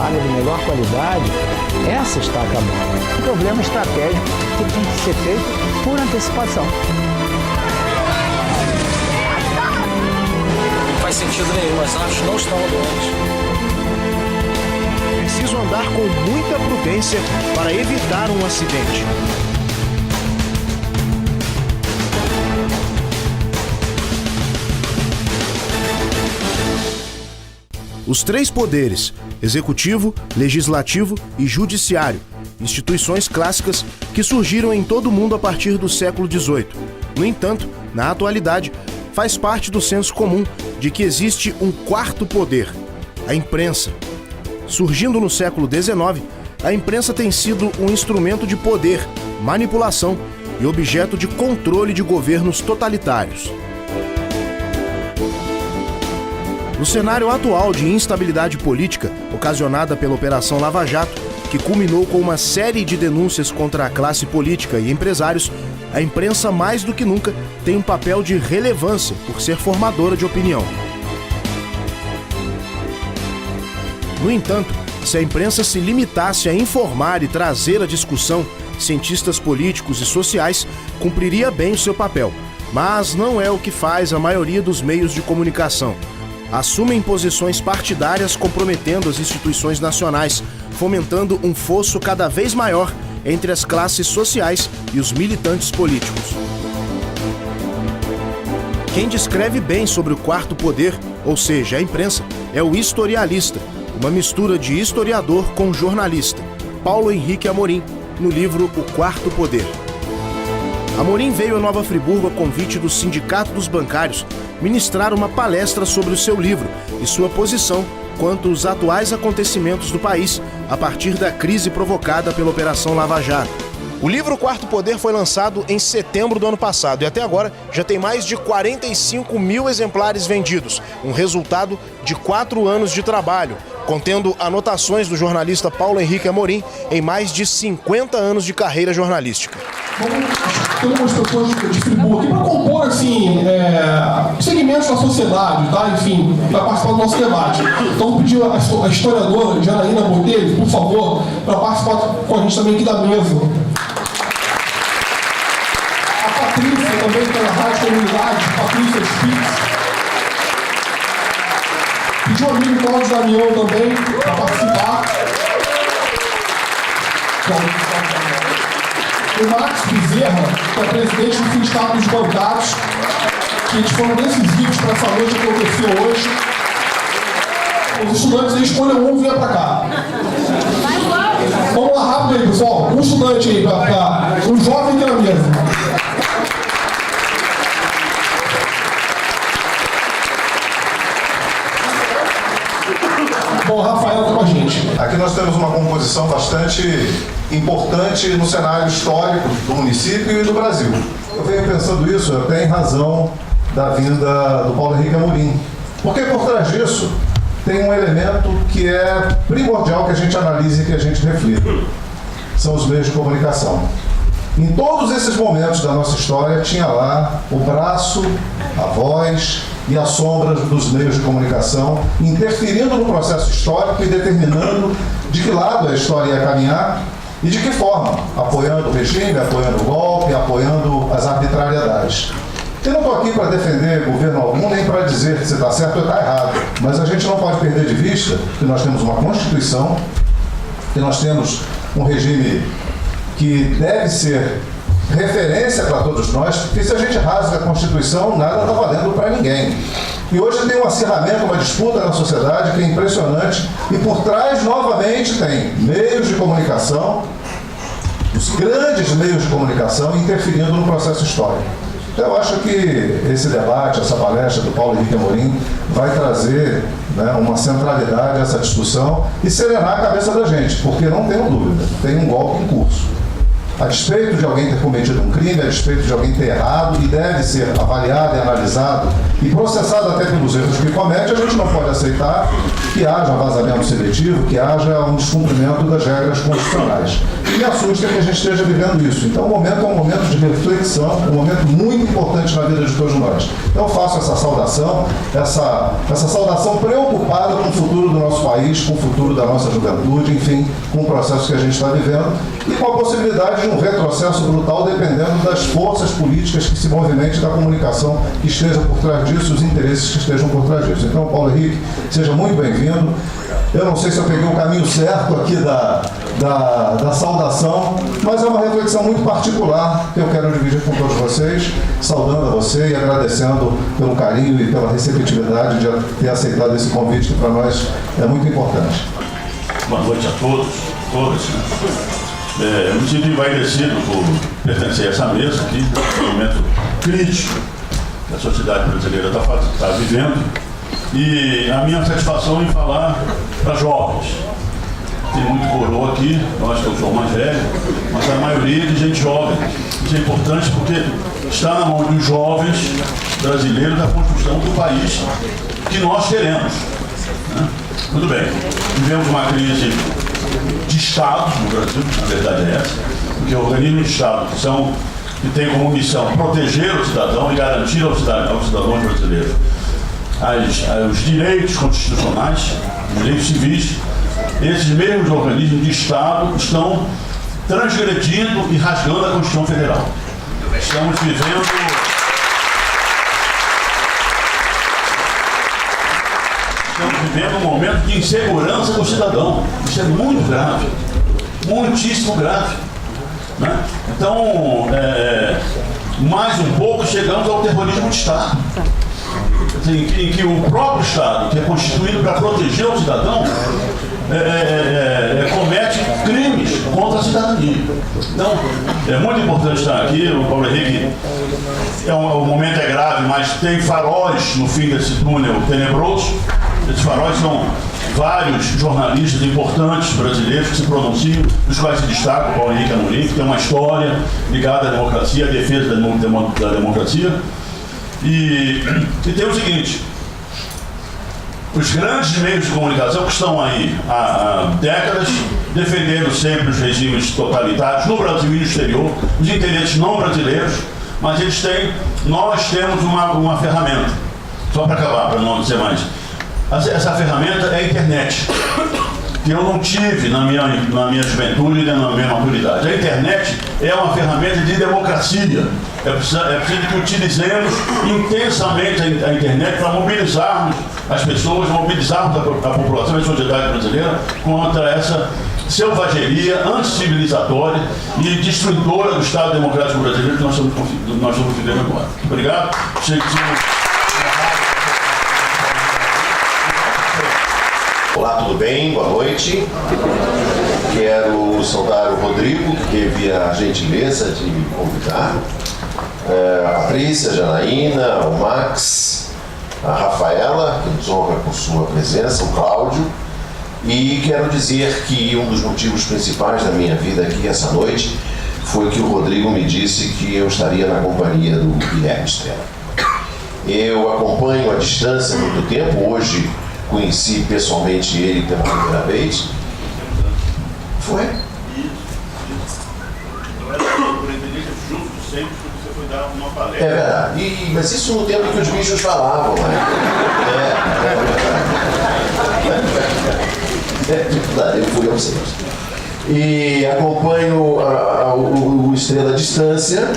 paga de melhor qualidade, essa está acabando. Um problema estratégico que tem que ser feito por antecipação. Não faz sentido nenhum, as aves não estão doentes. Preciso andar com muita prudência para evitar um acidente. Os três poderes, executivo, legislativo e judiciário, instituições clássicas que surgiram em todo o mundo a partir do século XVIII. No entanto, na atualidade, faz parte do senso comum de que existe um quarto poder, a imprensa. Surgindo no século XIX, a imprensa tem sido um instrumento de poder, manipulação e objeto de controle de governos totalitários. No cenário atual de instabilidade política, ocasionada pela Operação Lava Jato, que culminou com uma série de denúncias contra a classe política e empresários, a imprensa mais do que nunca tem um papel de relevância por ser formadora de opinião. No entanto, se a imprensa se limitasse a informar e trazer à discussão cientistas políticos e sociais, cumpriria bem o seu papel. Mas não é o que faz a maioria dos meios de comunicação. Assumem posições partidárias comprometendo as instituições nacionais, fomentando um fosso cada vez maior entre as classes sociais e os militantes políticos. Quem descreve bem sobre o quarto poder, ou seja, a imprensa, é o historialista, uma mistura de historiador com jornalista, Paulo Henrique Amorim, no livro O Quarto Poder. Amorim veio a Nova Friburgo a convite do Sindicato dos Bancários ministrar uma palestra sobre o seu livro e sua posição quanto aos atuais acontecimentos do país a partir da crise provocada pela Operação Lava Jato. O livro Quarto Poder foi lançado em setembro do ano passado e até agora já tem mais de 45 mil exemplares vendidos, um resultado de 4 anos de trabalho, contendo anotações do jornalista Paulo Henrique Amorim em mais de 50 anos de carreira jornalística. Tem umas pessoas de Friburgo aqui para compor, assim, segmentos da sociedade, tá? Enfim, para participar do nosso debate. Então, vou pedir a historiadora Janaína Botelho, por favor, para participar com a gente também aqui da mesa. A Patrícia, também pela Rádio Comunidade, Patrícia Spitz. Pedir o amigo Cláudio Damião também para participar. O Max Bezerra, que é presidente do Sindicato dos Bancários, que eles foram decisivos para essa noite que aconteceu hoje. Os estudantes aí escolham um e venham para cá. Vamos lá, rápido aí, pessoal. Um estudante aí para cá. Um jovem aqui na mesa. Bom, Rafael está com a gente. Aqui nós temos uma composição bastante importante no cenário histórico do município e do Brasil. Eu venho pensando isso até em razão da vinda do Paulo Henrique Amorim. Porque por trás disso tem um elemento que é primordial que a gente analise e que a gente reflita. São os meios de comunicação. Em todos esses momentos da nossa história tinha lá o braço, a voz e a sombra dos meios de comunicação interferindo no processo histórico e determinando de que lado a história ia caminhar e de que forma, apoiando o regime, apoiando o golpe, apoiando as arbitrariedades. Eu não estou aqui para defender governo algum, nem para dizer se está certo ou está errado, mas a gente não pode perder de vista que nós temos uma Constituição, que nós temos um regime que deve ser referência para todos nós, porque se a gente rasga a Constituição, nada está valendo para ninguém. E hoje tem um acirramento, uma disputa na sociedade que é impressionante, e por trás, novamente, tem meios de comunicação, os grandes meios de comunicação interferindo no processo histórico. Então, eu acho que esse debate, essa palestra do Paulo Henrique Amorim vai trazer, né, uma centralidade a essa discussão e serenar a cabeça da gente, porque não tenho dúvida, tem um golpe em curso. A despeito de alguém ter cometido um crime, a despeito de alguém ter errado, e deve ser avaliado e analisado e processado até pelos erros que comete, a gente não pode aceitar que haja vazamento seletivo, que haja um descumprimento das regras constitucionais. E me assusta que a gente esteja vivendo isso. Então o momento é um momento de reflexão, um momento muito importante na vida de todos nós. Então eu faço essa saudação, essa saudação preocupada com o futuro do nosso país, com o futuro da nossa juventude, enfim, com o processo que a gente está vivendo e com a possibilidade de um retrocesso brutal dependendo das forças políticas que se movimentem, da comunicação que esteja por trás disso, os interesses que estejam por trás disso. Então, Paulo Henrique, seja muito bem-vindo. Eu não sei se eu peguei o caminho certo aqui da saudação, mas é uma reflexão muito particular que eu quero dividir com todos vocês, saudando a você e agradecendo pelo carinho e pela receptividade de ter aceitado esse convite, que para nós é muito importante. Boa noite a todos, todas. Eu me sinto envaidecido por pertencer a essa mesa aqui, num momento crítico que a sociedade brasileira está vivendo, e a minha satisfação em falar para jovens. Tem muito coroa aqui, eu acho que eu sou o mais velho, mas a maioria é de gente jovem. Isso é importante porque está na mão dos jovens brasileiros a construção do país que nós queremos. Né? Tudo bem, vivemos uma crise de Estado no Brasil, na verdade é essa, porque organismos de Estado que têm como missão proteger o cidadão e garantir aos cidadãos brasileiros os direitos constitucionais, os direitos civis. Esses mesmos organismos de Estado estão transgredindo e rasgando a Constituição Federal. Estamos vivendo um momento de insegurança do cidadão. Isso é muito grave, muitíssimo grave. Né? Então, mais um pouco chegamos ao terrorismo de Estado, em que o próprio Estado, que é constituído para proteger o cidadão, comete crimes contra a cidadania. Então, é muito importante estar aqui. O Paulo Henrique, o momento é grave, mas tem faróis no fim desse túnel tenebroso. Esses faróis são vários jornalistas importantes brasileiros que se pronunciam, dos quais se destaca o Paulo Henrique Amorim, que tem uma história ligada à democracia, à defesa da democracia. E tem o seguinte: os grandes meios de comunicação que estão aí há décadas defendendo sempre os regimes totalitários no Brasil e no exterior, os interesses não brasileiros, mas nós temos uma ferramenta, só para acabar, para não dizer mais. Essa ferramenta é a internet, que eu não tive na minha juventude e na minha maturidade. A internet é uma ferramenta de democracia. É preciso que utilizemos intensamente a internet para mobilizarmos as pessoas, mobilizarmos a população e a sociedade brasileira contra essa selvageria anticivilizatória e destruidora do Estado Democrático Brasileiro que nós estamos vivendo agora. Obrigado. Olá, tudo bem? Boa noite. Quero saudar o Rodrigo, que teve a gentileza de me convidar, a Patrícia, a Janaína, o Max, a Rafaela, que nos honra com sua presença, o Cláudio, e quero dizer que um dos motivos principais da minha vida aqui essa noite foi que o Rodrigo me disse que eu estaria na companhia do Guilherme Estrela. Eu acompanho à distância há muito tempo, hoje conheci pessoalmente ele pela primeira vez. Foi? É verdade. Mas isso no tempo que os bichos falavam, né? Eu fui ao centro. E acompanho o Estrela à distância.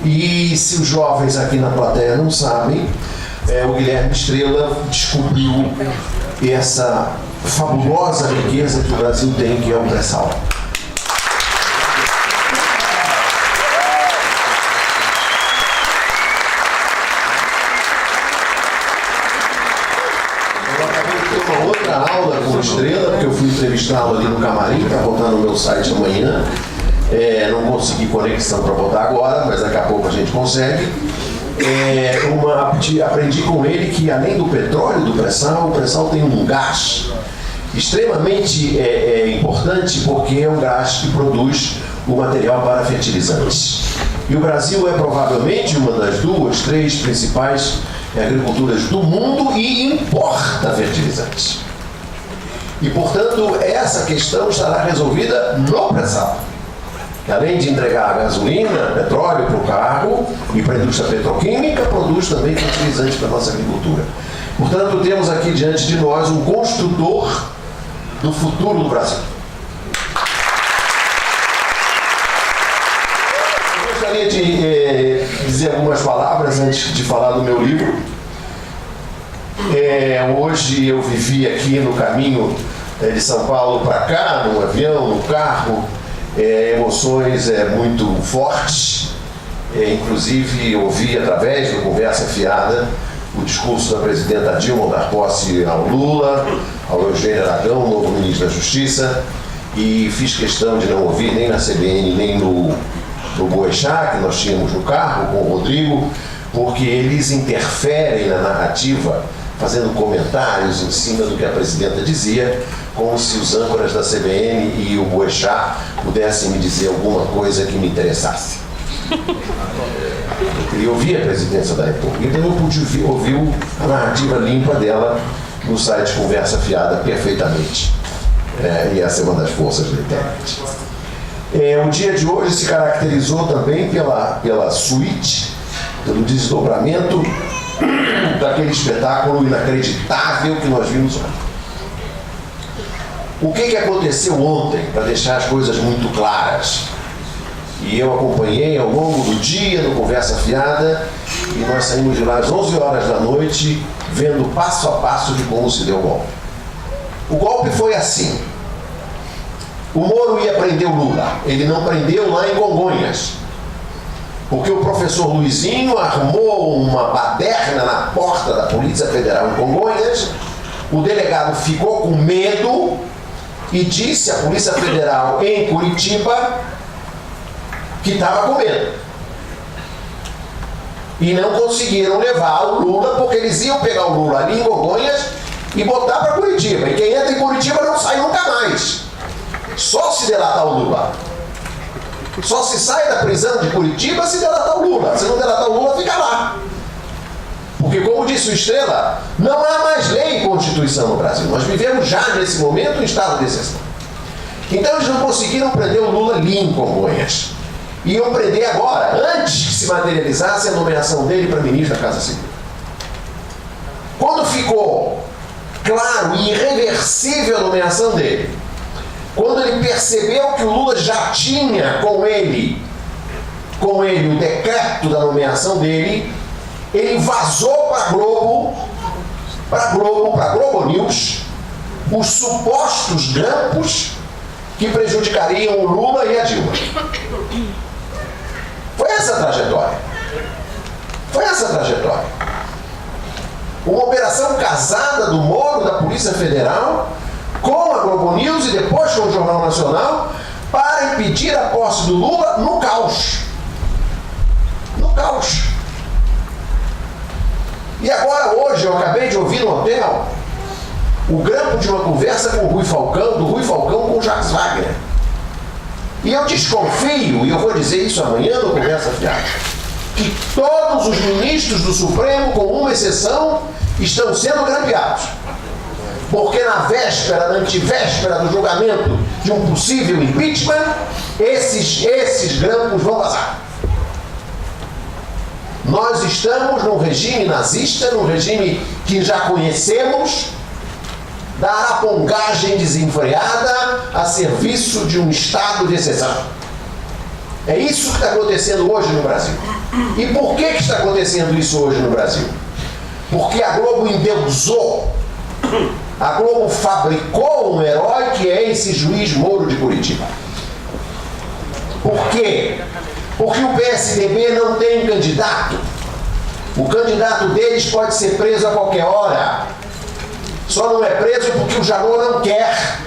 E se os jovens aqui na plateia não sabem, o Guilherme Estrela descobriu essa fabulosa riqueza que o Brasil tem, que é o pré-sal. Eu acabei de ter uma outra aula com o Estrela, porque eu fui entrevistá-lo ali no camarim, para botar no meu site amanhã. Não consegui conexão para botar agora, mas daqui a pouco a gente consegue. Aprendi com ele que, além do petróleo do pré-sal, o pré-sal tem um gás extremamente importante, porque é um gás que produz o material para fertilizantes. E o Brasil é provavelmente uma das 2, 3 principais agriculturas do mundo e importa fertilizantes. E, portanto, essa questão estará resolvida no pré-sal. Além de entregar a gasolina, petróleo para o carro e para a indústria petroquímica, produz também fertilizantes para a nossa agricultura. Portanto, temos aqui diante de nós um construtor do futuro do Brasil. Eu gostaria de dizer algumas palavras antes de falar do meu livro. Hoje eu vivi aqui no caminho de São Paulo para cá, no avião, no carro, emoções muito fortes. Inclusive ouvi através da conversa fiada o discurso da presidenta Dilma dar posse ao Lula, ao Eugênio Aragão, novo ministro da Justiça, e fiz questão de não ouvir nem na CBN, nem no Boechat, que nós tínhamos no carro com o Rodrigo, porque eles interferem na narrativa, fazendo comentários em cima do que a presidenta dizia, como se os âncoras da CBN e o Boechat pudessem me dizer alguma coisa que me interessasse. Eu queria ouvir a presidência da República, então eu pude ouvir a narrativa limpa dela no site Conversa Fiada perfeitamente. E essa é uma das forças da internet. O dia de hoje se caracterizou também pela suíte, pelo desdobramento daquele espetáculo inacreditável que nós vimos ontem. O que aconteceu ontem, para deixar as coisas muito claras? E eu acompanhei ao longo do dia no Conversa Fiada, e nós saímos de lá às 11 horas da noite, vendo passo a passo de como se deu o golpe. O golpe foi assim. O Moro ia prender o Lula, ele não prendeu lá em Congonhas, porque o professor Luizinho armou uma baderna na porta da Polícia Federal em Congonhas, o delegado ficou com medo e disse à Polícia Federal em Curitiba que estava com medo. E não conseguiram levar o Lula, porque eles iam pegar o Lula ali em Congonhas e botar para Curitiba. E quem entra em Curitiba não sai nunca mais. Só se delatar o Lula. Só se sai da prisão de Curitiba se delatar o Lula. Se não delatar o Lula, fica lá. Porque, como disse o Estrela, não há mais lei e Constituição no Brasil. Nós vivemos já, nesse momento, um estado de exceção. Então, eles não conseguiram prender o Lula ali em Congonhas. Iam prender agora, antes que se materializasse a nomeação dele para ministro da Casa Civil. Quando ficou claro e irreversível a nomeação dele, quando ele percebeu que o Lula já tinha com ele o decreto da nomeação dele, ele vazou para a Globo News, os supostos grampos que prejudicariam o Lula e a Dilma. Foi essa a trajetória. Uma operação casada do Moro, da Polícia Federal, com a Globo News e depois com o Jornal Nacional, para impedir a posse do Lula no caos. E agora, hoje, eu acabei de ouvir no hotel o grampo de uma conversa com o Rui Falcão, do Rui Falcão com o Jacques Wagner. E eu desconfio, e eu vou dizer isso amanhã no Conversa Fiada, que todos os ministros do Supremo, com uma exceção, estão sendo grampeados. Porque na antevéspera do julgamento de um possível impeachment, esses grampos vão vazar. Nós estamos num regime nazista, num regime que já conhecemos, da arapongagem desenfreada a serviço de um estado de exceção. É isso que está acontecendo hoje no Brasil. E por que está acontecendo isso hoje no Brasil? Porque a Globo endeusou, a Globo fabricou um herói que é esse juiz Moro de Curitiba. Por quê? Porque o PSDB não tem candidato. O candidato deles pode ser preso a qualquer hora. Só não é preso porque o Janot não quer.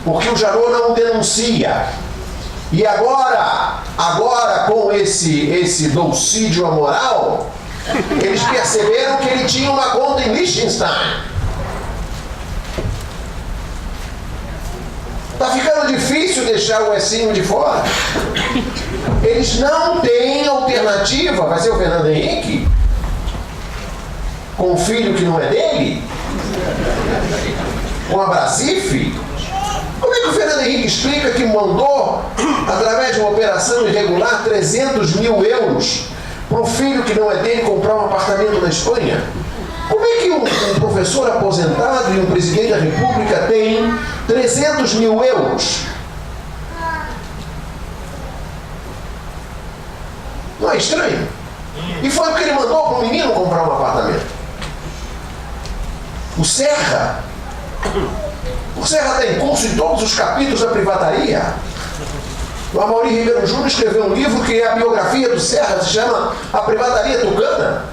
Porque o Janot não denuncia. E agora com esse dulcídio amoral, eles perceberam que ele tinha uma conta em Liechtenstein. Está ficando difícil difícil deixar o Ecinho de fora. Eles não têm alternativa. Vai ser o Fernando Henrique? Com um filho que não é dele? Com a Brasife? Como é que o Fernando Henrique explica que mandou, através de uma operação irregular, 300 mil euros para o filho que não é dele comprar um apartamento na Espanha? Como é que um professor aposentado e um presidente da República tem 300 mil euros? Não é estranho? E foi o que ele mandou para o menino comprar um apartamento. O Serra tem curso em todos os capítulos da privataria. O Amaury Ribeiro Júnior escreveu um livro que é a biografia do Serra, se chama A Privataria Tucana.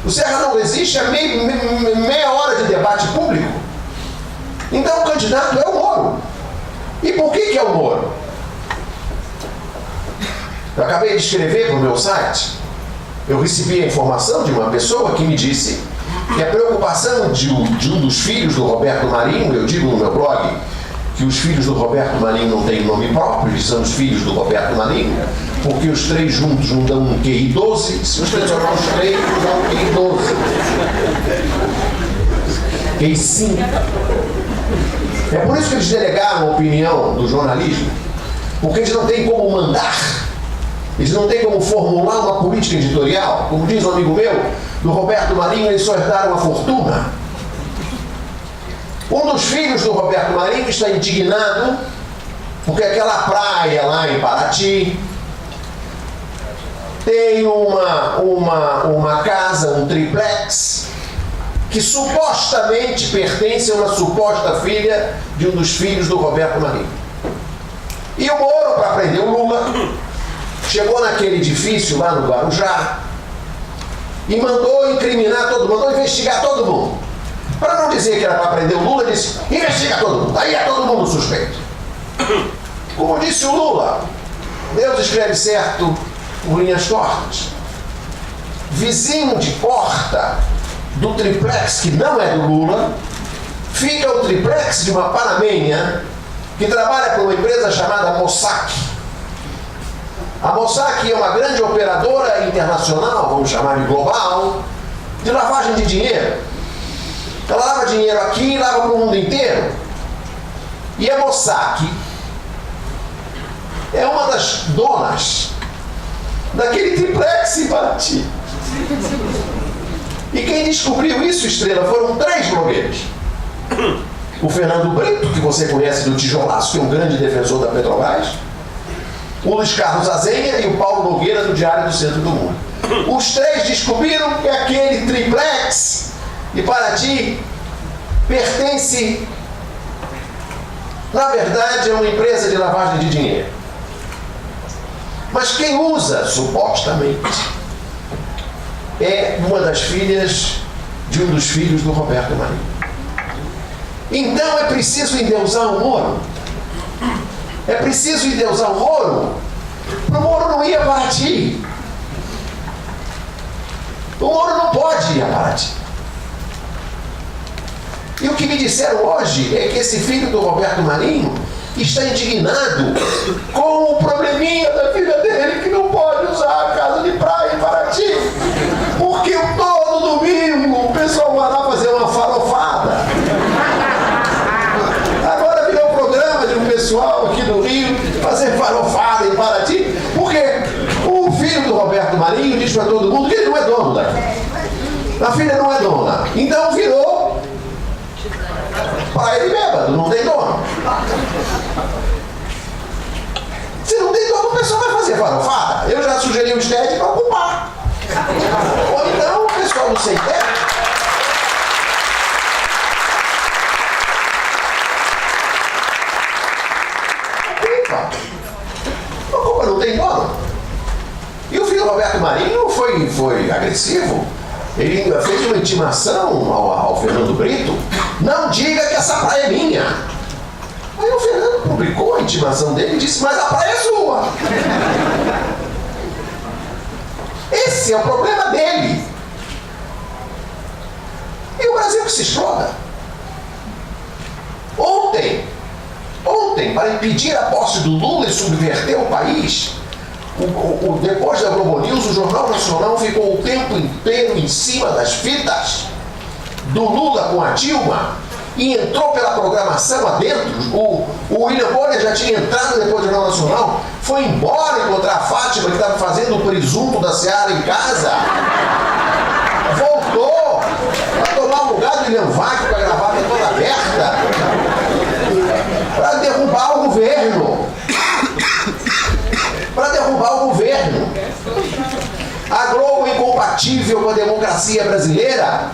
O Serra não existe há meia hora de debate público. Então o candidato é o Moro. E por que é o Moro? Eu acabei de escrever para o meu site. Eu recebi a informação de uma pessoa que me disse que a preocupação de um dos filhos do Roberto Marinho, eu digo no meu blog que os filhos do Roberto Marinho não têm nome próprio, eles são os filhos do Roberto Marinho, porque os três juntos não dão um QI 12, se os três somar os três, não dão um QI 12. QI 5. É por isso que eles delegaram a opinião do jornalismo, porque eles não têm como mandar, eles não têm como formular uma política editorial. Como diz um amigo meu, do Roberto Marinho, eles só herdaram a fortuna. Um dos filhos do Roberto Marinho está indignado porque aquela praia lá em Paraty tem uma casa, um triplex, que supostamente pertence a uma suposta filha de um dos filhos do Roberto Marinho. E o Moro, para prender o Lula, chegou naquele edifício lá no Guarujá e mandou incriminar todo mundo, mandou investigar todo mundo. Para não dizer que era para prender o Lula, disse: investiga todo mundo, aí é todo mundo suspeito. Como disse o Lula, Deus escreve certo por linhas tortas. Vizinho de porta do triplex que não é do Lula, fica o triplex de uma panamenha que trabalha para uma empresa chamada Mossack. A Mossack é uma grande operadora internacional, vamos chamar de global, de lavagem de dinheiro. Ela lava dinheiro aqui e lava para o mundo inteiro. E a Mossack é uma das donas daquele triplex em Paraty. E quem descobriu isso, Estrela, foram 3 blogueiros. O Fernando Brito, que você conhece do Tijolaço, que é um grande defensor da Petrobras. O Luiz Carlos Azenha e o Paulo Nogueira, do Diário do Centro do Mundo. Os 3 descobriram que aquele triplex de Paraty pertence, na verdade, a uma empresa de lavagem de dinheiro. Mas quem usa, supostamente, é uma das filhas de um dos filhos do Roberto Marinho. Então é preciso endeusar o Moro. É preciso endeusar o Moro, para o Moro não ir a Paraty. O Moro não pode ir a Paraty. E o que me disseram hoje é que esse filho do Roberto Marinho está indignado com o probleminha da filha dele, que não pode usar a casa de praia em Paraty, porque todo domingo o pessoal vai lá fazer uma farofada. Agora virou programa de um pessoal aqui do Rio fazer farofada em Paraty, porque o filho do Roberto Marinho diz para todo mundo que ele não é dono daqui. A filha não é dona. Então virou praia de bêbado, não tem dono. Se não tem dono, o pessoal vai fazer farofada. Eu já sugeri o STED para ocupar. Ou então o pessoal do Sem Teto. Ocupa, não tem dono. E o filho do Roberto Marinho foi agressivo. Ele ainda fez uma intimação ao Fernando Brito: não diga que essa praia é minha. Aí o Fernando publicou a intimação dele e disse: mas a praia é sua. Esse é o problema dele. E o Brasil que se exploda. Ontem, ontem para impedir a posse do Lula e subverter o país, depois da Globo News, o Jornal Nacional ficou o tempo inteiro em cima das fitas do Lula com a Dilma e entrou pela programação adentro. O William Bonner já tinha entrado depois do Jornal Nacional, foi embora encontrar a Fátima, que estava fazendo o presunto da Seara em casa. Voltou para tomar o lugar do William Vac com a gravata toda aberta para derrubar o governo. Para derrubar o governo. A Globo, incompatível com a democracia brasileira,